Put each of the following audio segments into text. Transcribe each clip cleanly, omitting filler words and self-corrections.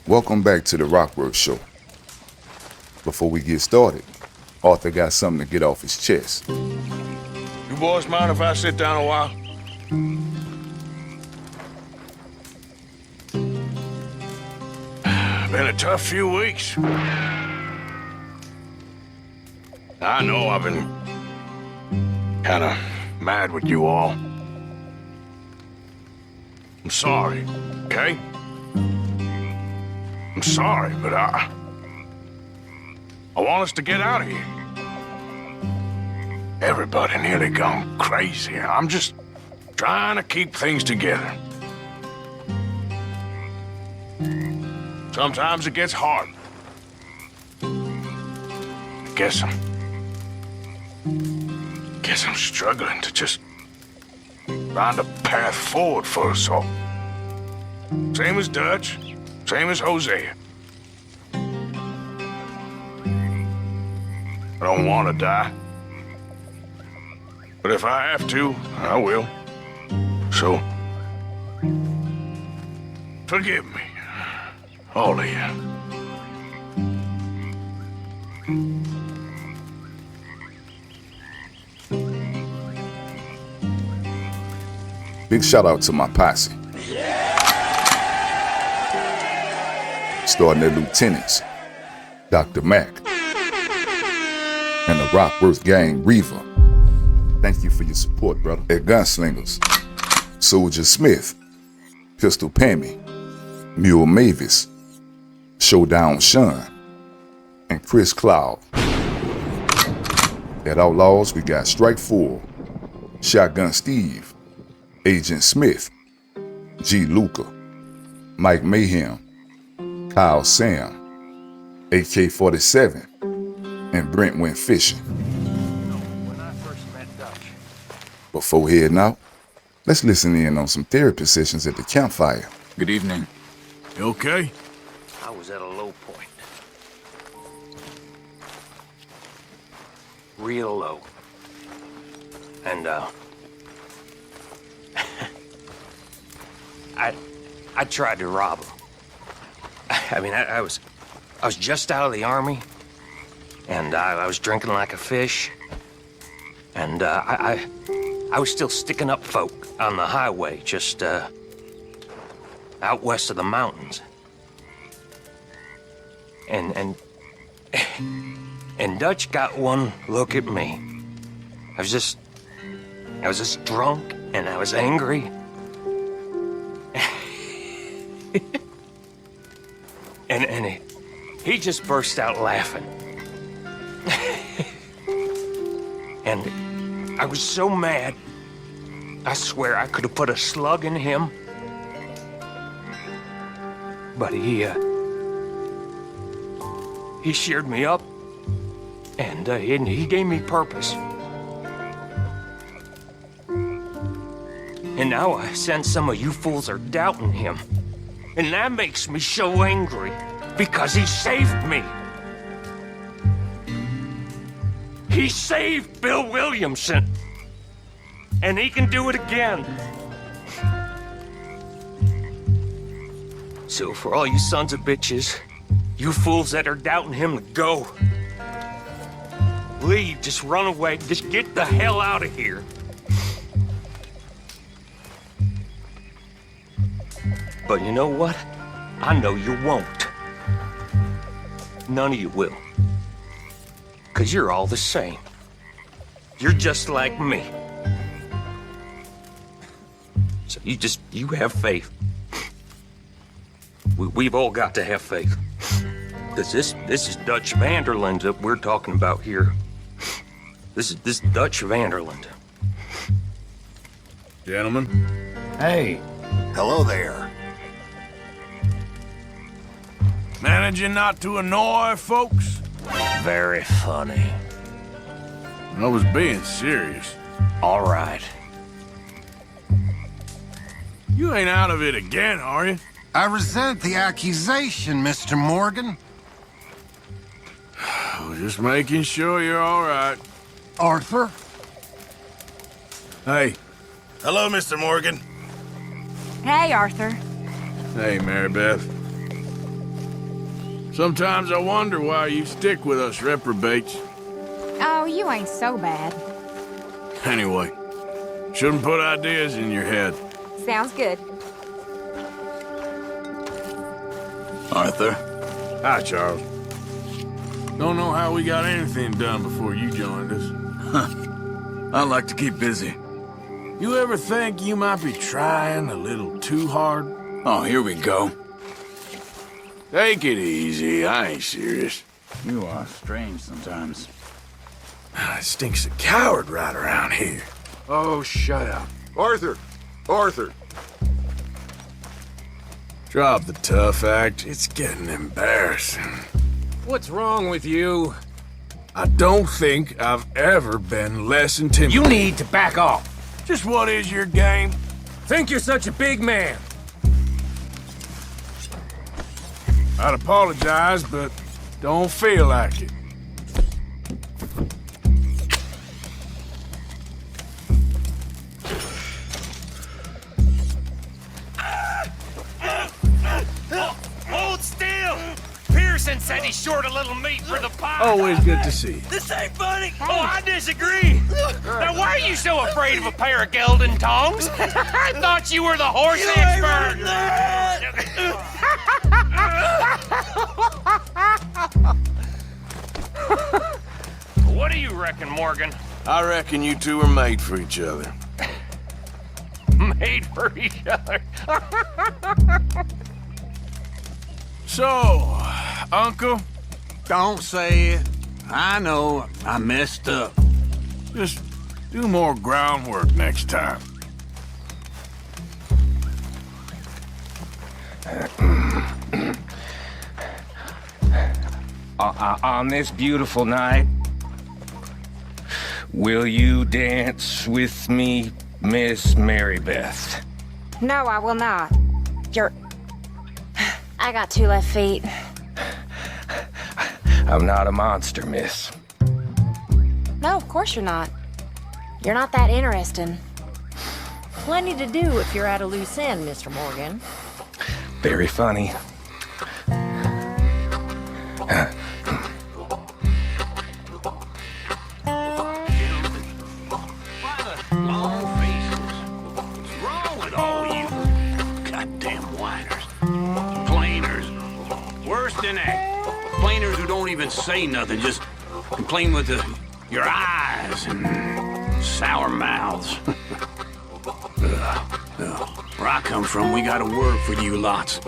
Welcome back to the Rockworth show. Before we get started, Arthur got something to get off his chest. You boys mind if I sit down a while? Been a tough few weeks. I know I've been kinda mad with you all. I'm sorry, okay? I'm sorry, but I want us to get out of here. Everybody nearly gone crazy. I'm just trying to keep things together. Sometimes it gets hard. I guess I'm struggling to just find a path forward for us all. Same as Dutch, same as Hosea. I don't want to die. But if I have to, I will. So, forgive me, all of you. Big shout out to my posse. Starting at Lieutenants, Dr. Mac, and the Rockworth gang, Reaver. Thank you for your support, brother. At Gunslingers, Soldier Smith, Pistol Pammy, Mule Mavis, Showdown Sean, and Chris Cloud. At Outlaws, we got Strike 4, Shotgun Steve, Agent Smith, G. Luca, Mike Mayhem, Kyle Sam, AK-47, and Brent went fishing. Before heading out, let's listen in on some therapy sessions at the campfire. Good evening. You okay? I was at a low point. Real low. And, I tried to rob him. I mean, I was just out of the army, and I was drinking like a fish, and, I was still sticking up folk on the highway, just, out west of the mountains. And Dutch got one look at me. I was just drunk, and I was angry. and he just burst out laughing. And I was so mad, I swear I could have put a slug in him. But he cheered me up, and he gave me purpose. And now I sense some of you fools are doubting him. And that makes me so angry, because he saved me. He saved Bill Williamson. And he can do it again. So for all you sons of bitches, you fools that are doubting him, go. Leave, just run away, just get the hell out of here. But you know what? I know you won't. None of you will. 'Cause you're all the same. You're just like me. So you have faith. We've all got to have faith. 'Cause this is Dutch Vanderland that we're talking about here. This is Dutch Vanderland. Gentlemen? Hey. Hello there. Managing not to annoy folks? Very funny. I was being serious. All right. You ain't out of it again, are you? I resent the accusation, Mr. Morgan. I was just making sure you're all right. Arthur? Hey. Hello, Mr. Morgan. Hey, Arthur. Hey, Mary Beth. Sometimes I wonder why you stick with us reprobates. Oh, you ain't so bad. Anyway, shouldn't put ideas in your head. Sounds good. Arthur? Hi, Charles. Don't know how we got anything done before you joined us. I like to keep busy. You ever think you might be trying a little too hard? Oh, here we go. Take it easy, I ain't serious. You are strange sometimes. It stinks of coward right around here. Oh, shut up. Arthur! Arthur! Drop the tough act. It's getting embarrassing. What's wrong with you? I don't think I've ever been less intimidated. You need to back off. Just what is your game? Think you're such a big man. I'd apologize, but don't feel like it. Hold still! Pearson said he's short a little meat for the pie. Always good to see you. This ain't funny. Oh, I disagree. Now, why are you so afraid of a pair of gelding tongs? I thought you were the horse expert. What do you reckon, Morgan? I reckon you two are made for each other. Made for each other. So, Uncle, Don't say it. I know I messed up. just do more groundwork next time. On this beautiful night, will you dance with me, Miss Mary Beth? No, I will not. You're... I got 2 left feet. I'm not a monster, miss. No, of course you're not. You're not that interesting. Plenty to do if you're at a loose end, Mr. Morgan. Very funny. Long faces. What's wrong with all you goddamn whiners? Complainers. Worse than that. Complainers who don't even say nothing, just complain with your eyes and sour mouths. Where I come from, we got a word for you lots.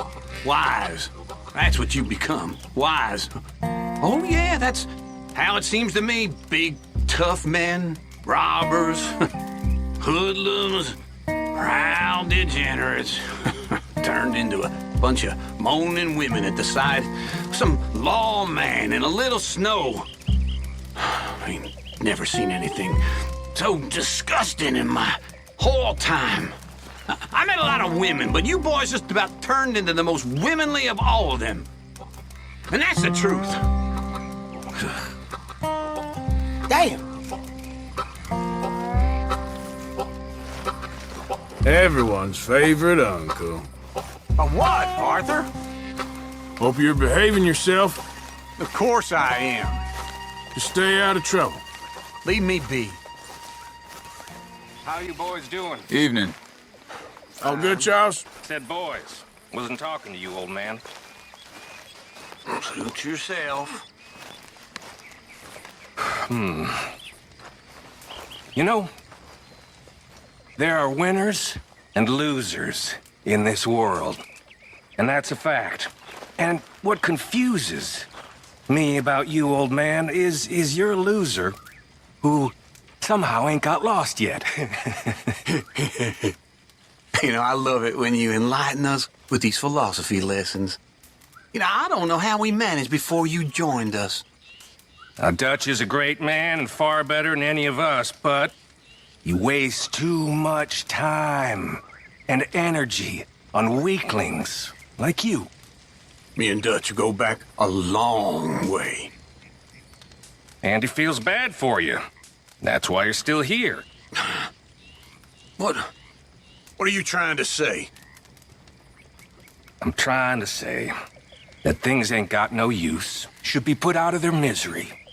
Wise. That's what you become. Wise. Oh, yeah, that's how it seems to me. Big, tough men, robbers, hoodlums, proud degenerates, turned into a bunch of moaning women at the side of some lawman in a little snow. I ain't never seen anything so disgusting in my whole time. I met a lot of women, but you boys just about turned into the most womanly of all of them. And that's the truth. Damn! Everyone's favorite uncle. A what, Arthur? Hope you're behaving yourself. Of course I am. Just stay out of trouble. Leave me be. How you boys doing? Evening. All good, Charles? Said boys. Wasn't talking to you, old man. Suit yourself. You know, there are winners and losers in this world. And that's a fact. And what confuses me about you, old man, is you're a loser who somehow ain't got lost yet. You know, I love it when you enlighten us with these philosophy lessons. You know, I don't know how we managed before you joined us. Now, Dutch is a great man and far better than any of us, but you waste too much time and energy on weaklings like you. Me and Dutch go back a long way. And he feels bad for you. That's why you're still here. What are you trying to say? I'm trying to say that things ain't got no use should be put out of their misery.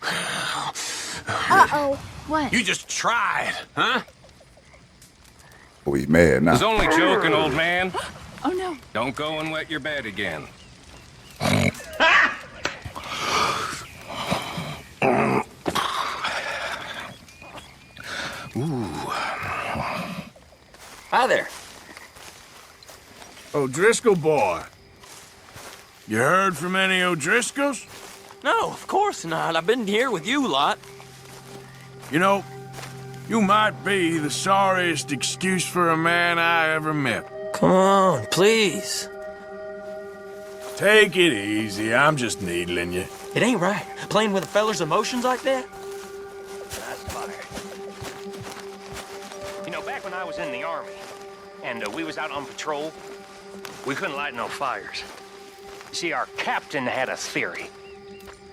Uh-oh. What? You just tried, huh? Oh, he mad now. Was only joking, old man. Oh, no. Don't go and wet your bed again. Ooh. Hi there. O'Driscoll boy. You heard from any O'Driscolls? No, of course not. I've been here with you lot. You know, you might be the sorriest excuse for a man I ever met. Come on, please. Take it easy. I'm just needling you. It ain't right. Playing with a feller's emotions like that. That's fire. You know, back when I was in the Army, and we was out on patrol, we couldn't light no fires. You see, our captain had a theory.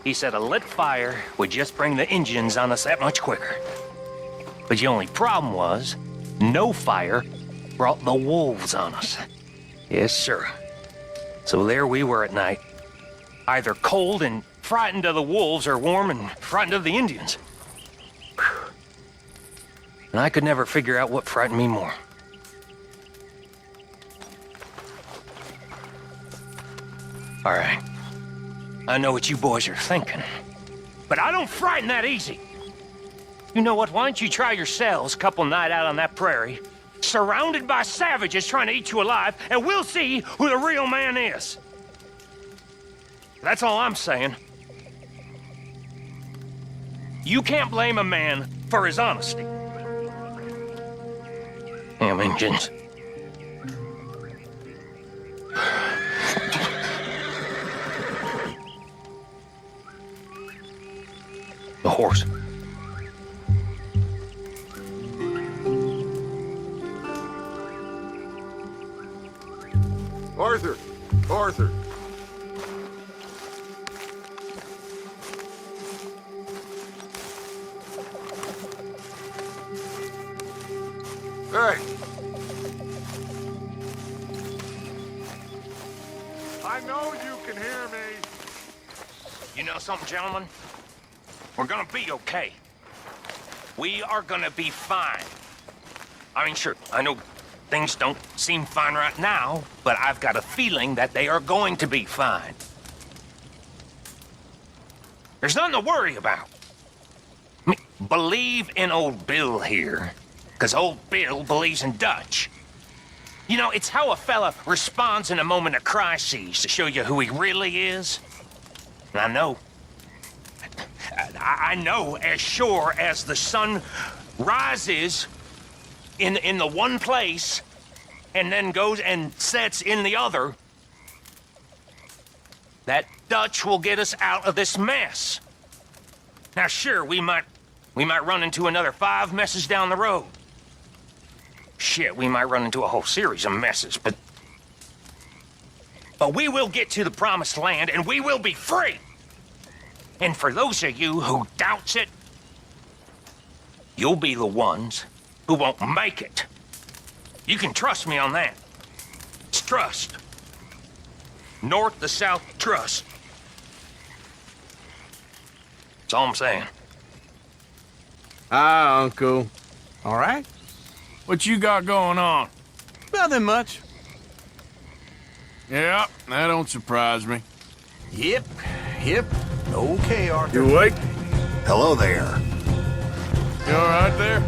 He said a lit fire would just bring the engines on us that much quicker. But the only problem was, no fire brought the wolves on us. Yes, sir. So there we were at night, either cold and frightened of the wolves or warm and frightened of the Indians. Whew. And I could never figure out what frightened me more. All right. I know what you boys are thinking, but I don't frighten that easy. You know what? Why don't you try yourselves a couple night out on that prairie, surrounded by savages trying to eat you alive, and we'll see who the real man is. That's all I'm saying. You can't blame a man for his honesty. Damn Indians. The horse. Arthur! Arthur! Hey! I know you can hear me. You know something, gentlemen? We're gonna be okay. We are gonna be fine. I mean, sure, I know things don't seem fine right now, but I've got a feeling that they are going to be fine. There's nothing to worry about. I mean, believe in old Bill here, because old Bill believes in Dutch. You know, it's how a fella responds in a moment of crisis to show you who he really is. And I know as sure as the sun rises in the one place and then goes and sets in the other, that Dutch will get us out of this mess. Now, sure, we might run into another 5 messes down the road. Shit, we might run into a whole series of messes, but we will get to the promised land and we will be free. And for those of you who doubts it, you'll be the ones who won't make it. You can trust me on that. It's trust. North to south trust. That's all I'm saying. Hi, Uncle. All right. What you got going on? Nothing much. Yeah, that don't surprise me. Yep. Okay, Arthur. You awake? Hello there. You all right there?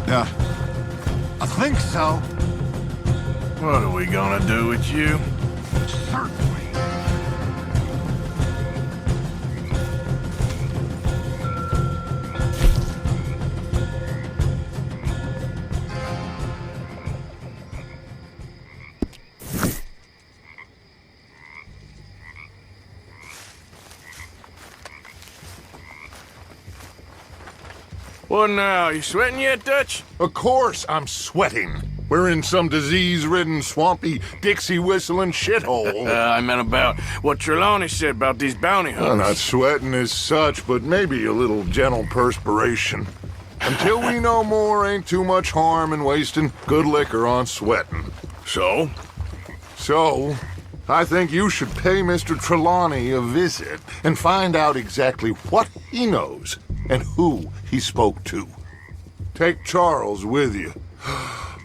Yeah. I think so. What are we gonna do with you? Certainly. What now? You sweating yet, Dutch? Of course I'm sweating. We're in some disease-ridden, swampy, Dixie-whistling shithole. I meant about what Trelawny said about these bounty I'm hunters. not sweating as such, but maybe a little gentle perspiration. Until we know more, ain't too much harm in wasting good liquor on sweating. So? So, I think you should pay Mr. Trelawny a visit and find out exactly what he knows and who he spoke to. Take Charles with you.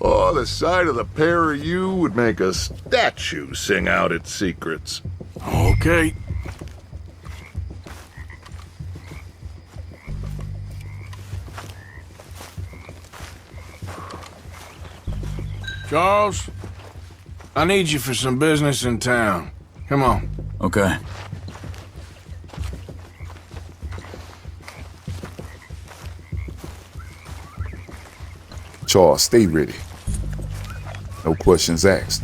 Oh, the sight of the pair of you would make a statue sing out its secrets. Okay. Charles, I need you for some business in town. Come on. Okay. Charles, stay ready. No questions asked.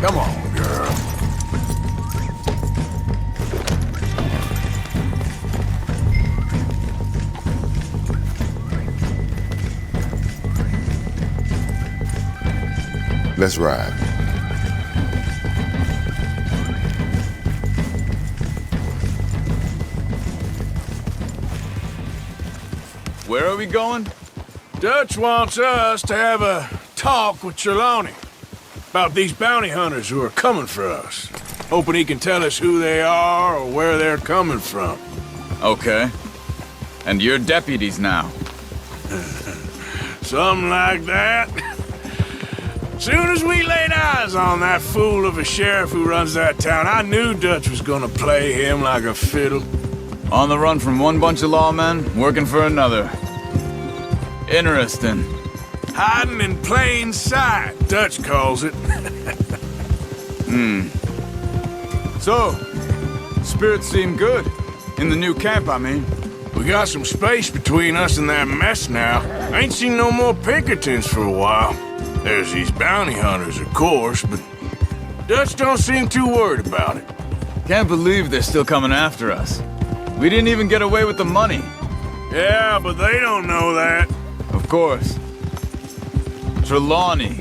Come on, girl. Let's ride. Where are we going? Dutch wants us to have a talk with Trelawny about these bounty hunters who are coming for us. Hoping he can tell us who they are or where they're coming from. Okay. And you're deputies now. Something like that. Soon as we laid eyes on that fool of a sheriff who runs that town, I knew Dutch was gonna play him like a fiddle. On the run from one bunch of lawmen, working for another. Interesting. Hiding in plain sight, Dutch calls it. So, spirits seem good. In the new camp, I mean. We got some space between us and that mess now. I ain't seen no more Pinkertons for a while. There's these bounty hunters, of course, but Dutch don't seem too worried about it. Can't believe they're still coming after us. We didn't even get away with the money. Yeah, but they don't know that. Of course. Trelawny.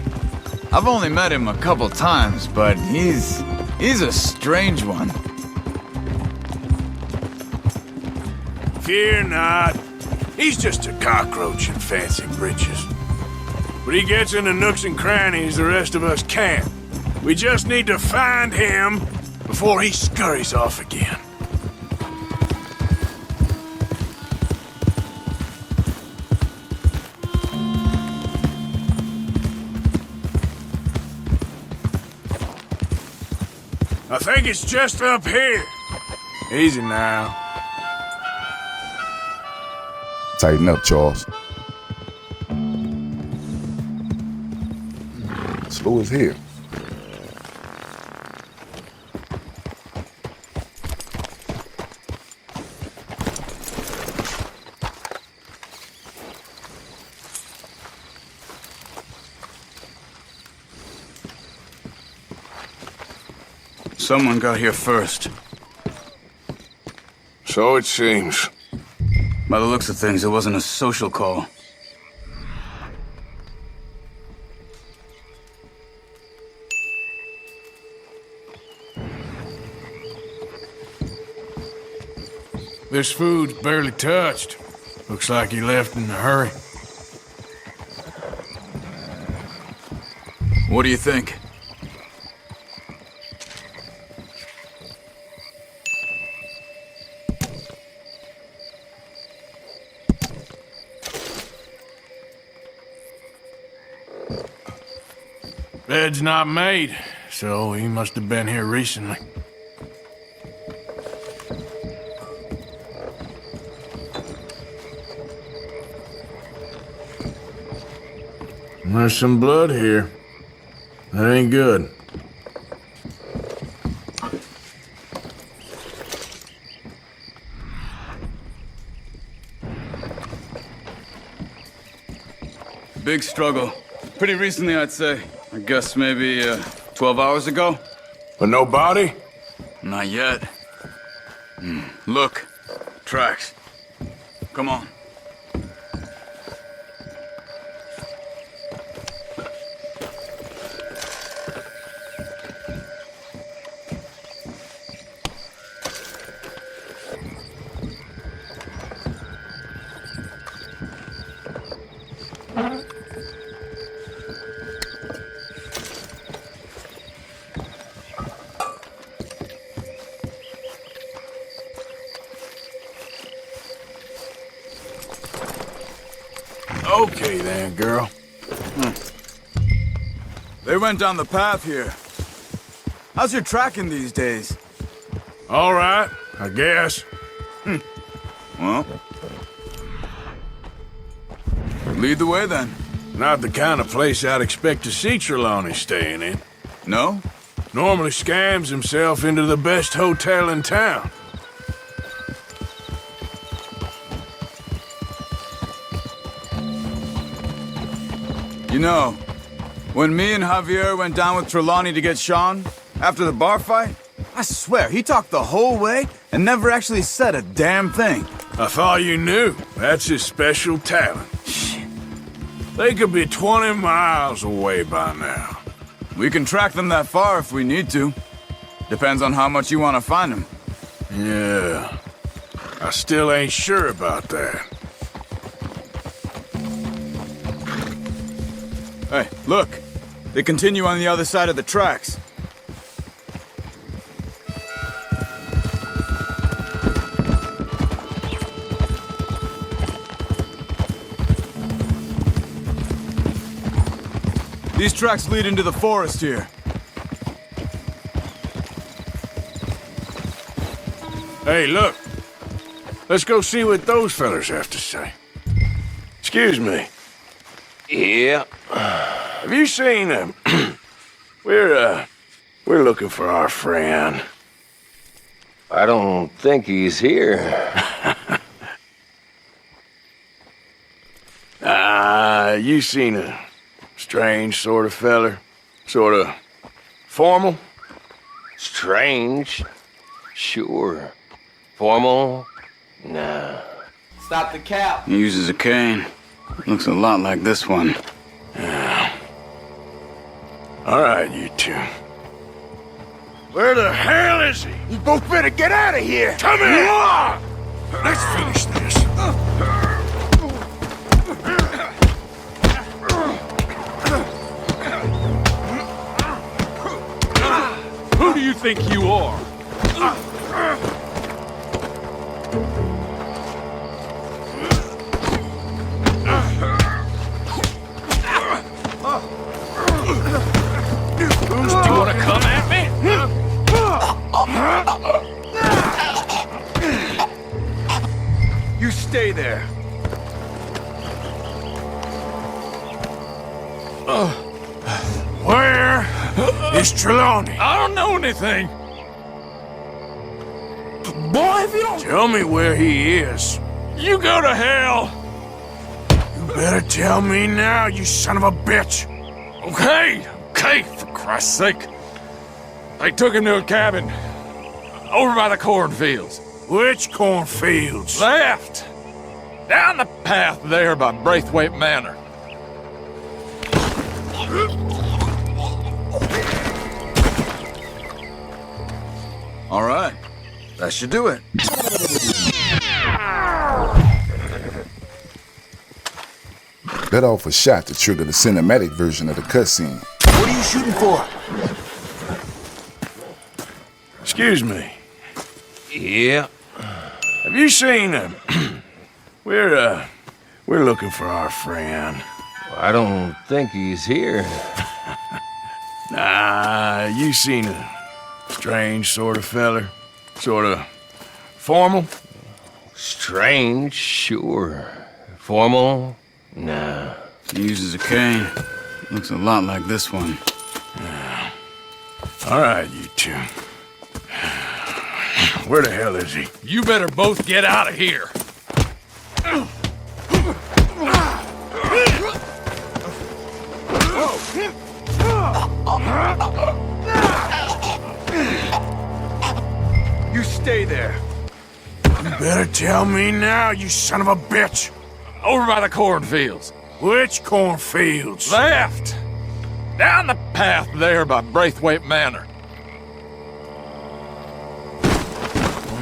I've only met him a couple times, but he's a strange one. Fear not. He's just a cockroach in fancy breeches. But he gets into nooks and crannies the rest of us can't. We just need to find him before he scurries off again. I think it's just up here. Easy now. Tighten up, Charles. Slow as hell. Someone got here first. So it seems. By the looks of things, it wasn't a social call. This food's barely touched. Looks like he left in a hurry. What do you think? Bed's not made, so he must have been here recently. There's some blood here. That ain't good. Big struggle. Pretty recently, I'd say. I guess maybe 12 hours ago? But no body? Not yet. Look. Tracks. Come on. Okay then, girl. They went down the path here. How's your tracking these days? All right, I guess. Well, lead the way then. Not the kind of place I'd expect to see Trelawny staying in. No? Normally scams himself into the best hotel in town. You know, when me and Javier went down with Trelawny to get Sean, after the bar fight, I swear, he talked the whole way and never actually said a damn thing. I thought you knew. That's his special talent. They could be 20 miles away by now. We can track them that far if we need to. Depends on how much you want to find them. Yeah. I still ain't sure about that. Hey, look. They continue on the other side of the tracks. These tracks lead into the forest here. Hey, look. Let's go see what those fellas have to say. Excuse me. Yeah. Have you seen them? We're looking for our friend. I don't think he's here. You seen a strange sort of feller? Sort of formal? Strange? Sure. Formal? Nah. Stop the cap. He uses a cane. Looks a lot like this one. Yeah. All right, you two. Where the hell is he? You both better get out of here! Come here! Let's finish this. Who do you think you are? Do you want to come at me? You stay there. Where is Trelawny? I don't know anything. Boy, if you don't... Tell me where he is. You go to hell. You better tell me now, you son of a bitch. Okay, for Christ's sake. They took him to a cabin over by the cornfields. Which cornfields? Left. Down the path there by Braithwaite Manor. All right. That should do it. Let off a shot to trigger the cinematic version of the cutscene. What are you shooting for? Excuse me. Yeah. Have you seen him? We're looking for our friend. I don't think he's here. Nah, you seen a strange sort of feller? Sort of formal? Strange, sure. Formal? Nah. He uses a cane. Looks a lot like this one. All right, you two. Where the hell is he? You better both get out of here. You stay there. You better tell me now, you son of a bitch. Over by the cornfields. Which cornfields? Left. Down the path there by Braithwaite Manor.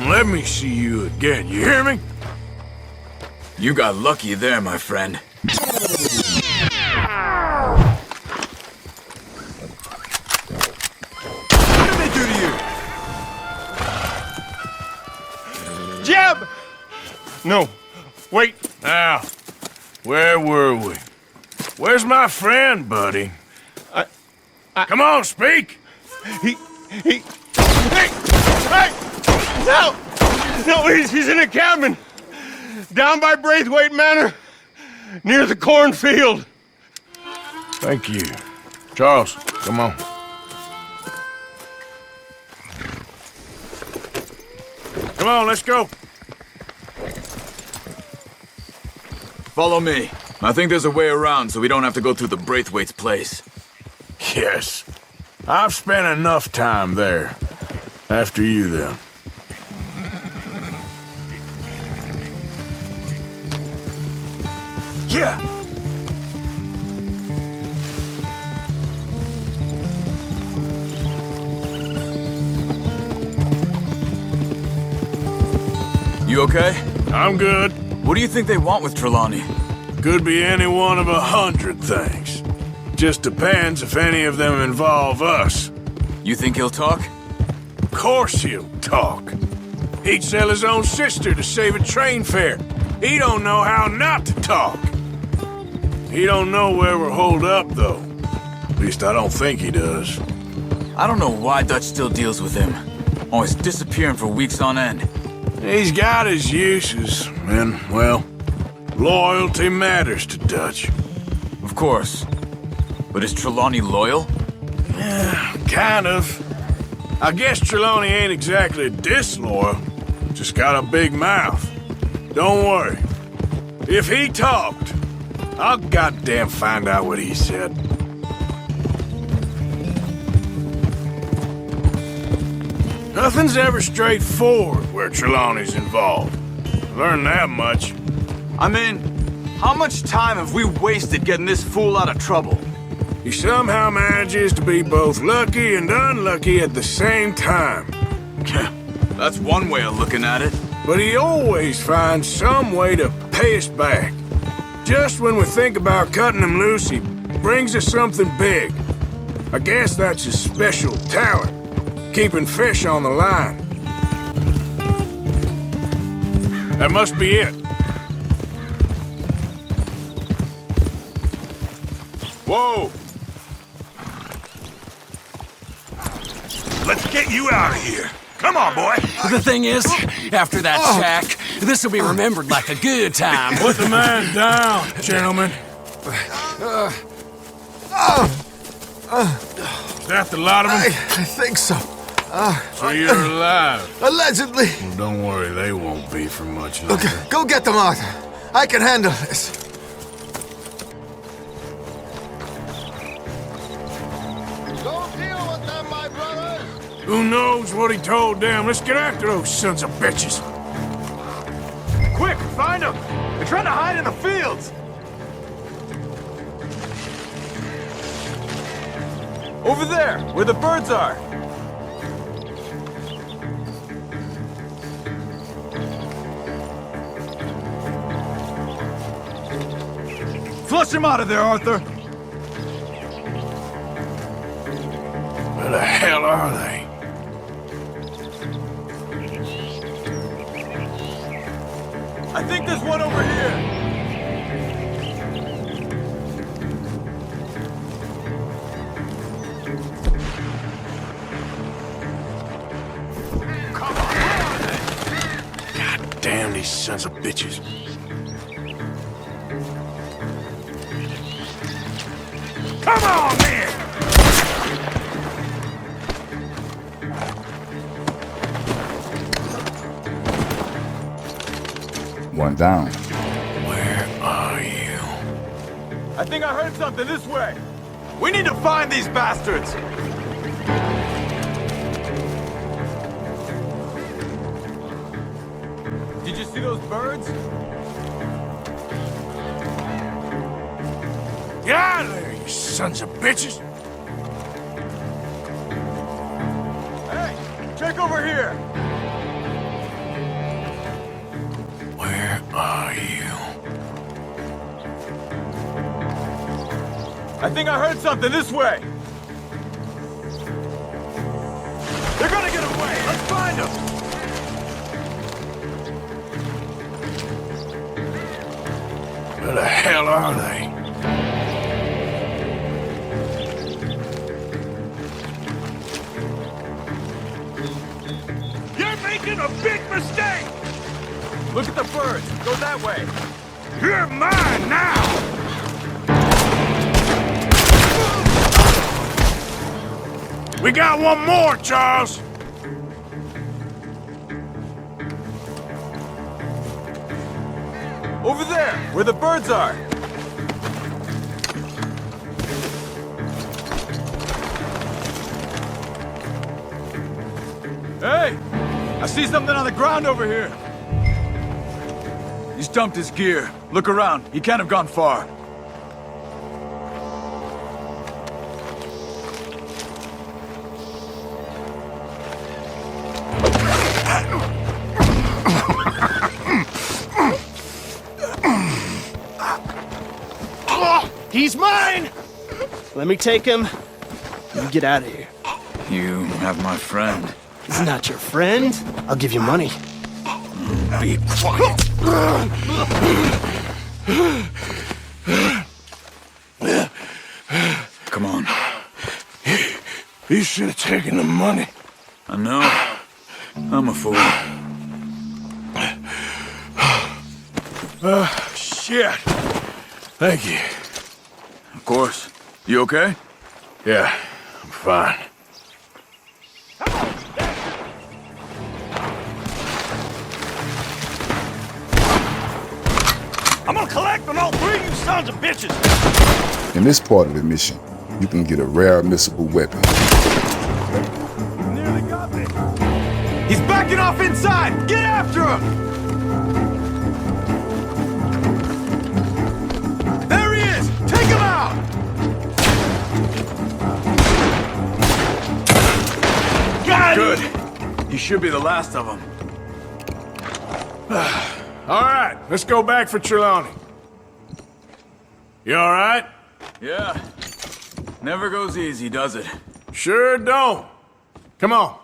Let me see you again, you hear me? You got lucky there, my friend. What did they do to you? Jeb! No. Wait. Now, Where were we? Where's my friend, buddy? Come on, speak! Hey! No! No, he's in a cabin! Down by Braithwaite Manor, near the cornfield. Thank you. Charles, come on. Come on, let's go. Follow me. I think there's a way around so we don't have to go through the Braithwaite's place. Yes. I've spent enough time there. After you, then. Yeah! You okay? I'm good. What do you think they want with Trelawny? Could be any one of 100 things. Just depends if any of them involve us. You think he'll talk? Of course he'll talk. He'd sell his own sister to save a train fare. He don't know how not to talk. He don't know where we're holed up, though. At least I don't think he does. I don't know why Dutch still deals with him. Always disappearing for weeks on end. He's got his uses, and, well, loyalty matters to Dutch. Of course. But is Trelawny loyal? Yeah, kind of. I guess Trelawny ain't exactly disloyal. Just got a big mouth. Don't worry. If he talked, I'll goddamn find out what he said. Nothing's ever straightforward where Trelawney's involved. Learned that much. I mean, how much time have we wasted getting this fool out of trouble? He somehow manages to be both lucky and unlucky at the same time. That's one way of looking at it. But he always finds some way to pay us back. Just when we think about cutting him loose, he brings us something big. I guess that's his special talent, keeping fish on the line. That must be it. Whoa! Let's get you out of here. Come on, boy. The thing is, after that shack, this will be remembered like a good time. Put the man down, gentlemen. Is that the lot of them? I think so. So you're alive? Allegedly. Well, don't worry, they won't be for much longer. Okay, go get them, Arthur. I can handle this. Who knows what he told them? Let's get after those sons of bitches. Quick, find them! They're trying to hide in the fields! Over there, where the birds are! Flush him out of there, Arthur! Where the hell are they? I think there's one over here. Come on! God damn these sons of bitches. Come on, man! One down. Where are you? I think I heard something this way. We need to find these bastards. Did you see those birds? Get out of there, you sons of bitches! Hey, check over here. Where are you? I think I heard something this way. They're gonna get away. Let's find them. Where the hell hell are they? You're making a big mistake! Look at the birds. Go that way. You're mine now! We got one more, Charles! Over there, where the birds are. Hey! I see something on the ground over here. He's dumped his gear. Look around. He can't have gone far. He's mine! Let me take him. You get out of here. You have my friend. He's not your friend. I'll give you money. Be quiet. Come on. You should have taken the money. I know. I'm a fool. Shit. Thank you. Of course. You okay? Yeah, I'm fine. I'm gonna collect on all three of you sons of bitches! In this part of the mission, you can get a rare missable weapon. Nearly got me. He's backing off inside! Get after him! There he is! Take him out! Got Good. him. You should be the last of them. All right, let's go back for Trelawny. You all right? Yeah. Never goes easy, does it? Sure don't. Come on.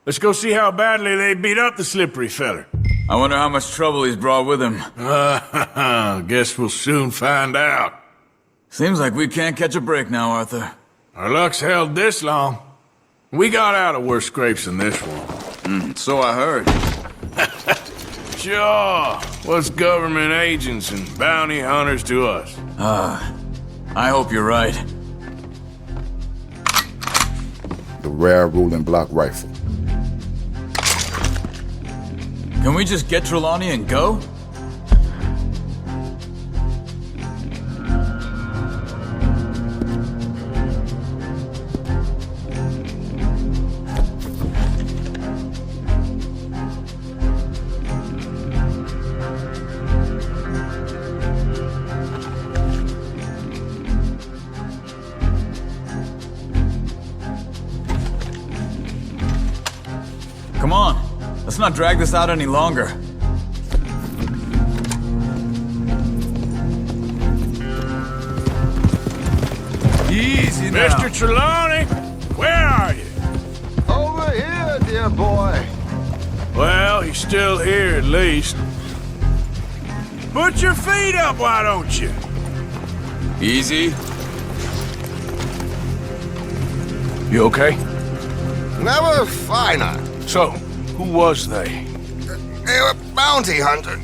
Let's go see how badly they beat up the slippery feller. I wonder how much trouble he's brought with him. Guess we'll soon find out. Seems like we can't catch a break now, Arthur. Our luck's held this long. We got out of worse scrapes than this one. So I heard. Sure. What's government agents and bounty hunters to us? I hope you're right. The rare rolling block rifle. Can we just get Trelawny and go? Come on, let's not drag this out any longer. Easy now. Mr. Trelawny, where are you? Over here, dear boy. Well, he's still here at least. Put your feet up, why don't you? Easy. You okay? Never finer. So, who was they? They were bounty hunters.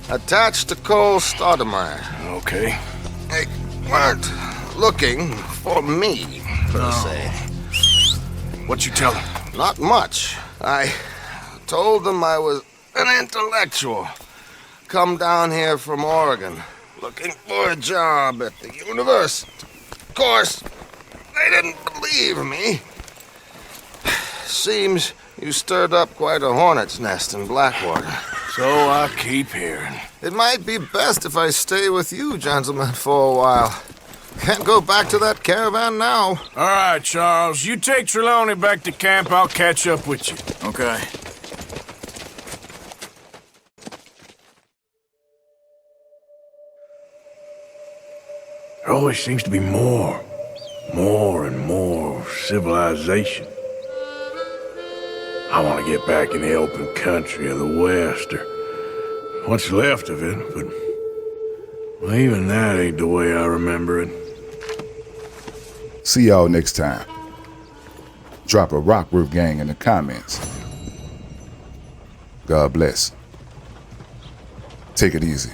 Attached to Cole Stoudemire. Okay. They weren't looking for me, per se. What you tell them? Not much. I told them I was an intellectual. Come down here from Oregon, looking for a job at the university. Of course, they didn't believe me. Seems you stirred up quite a hornet's nest in Blackwater. So I keep hearing. It might be best if I stay with you, gentlemen, for a while. Can't go back to that caravan now. All right, Charles. You take Trelawny back to camp. I'll catch up with you. Okay. There always seems to be more and more civilization. I want to get back in the open country of the West, or what's left of it, but Well, even that ain't the way I remember it. See y'all next time. Drop a Rockworth gang in the comments. God bless. Take it easy.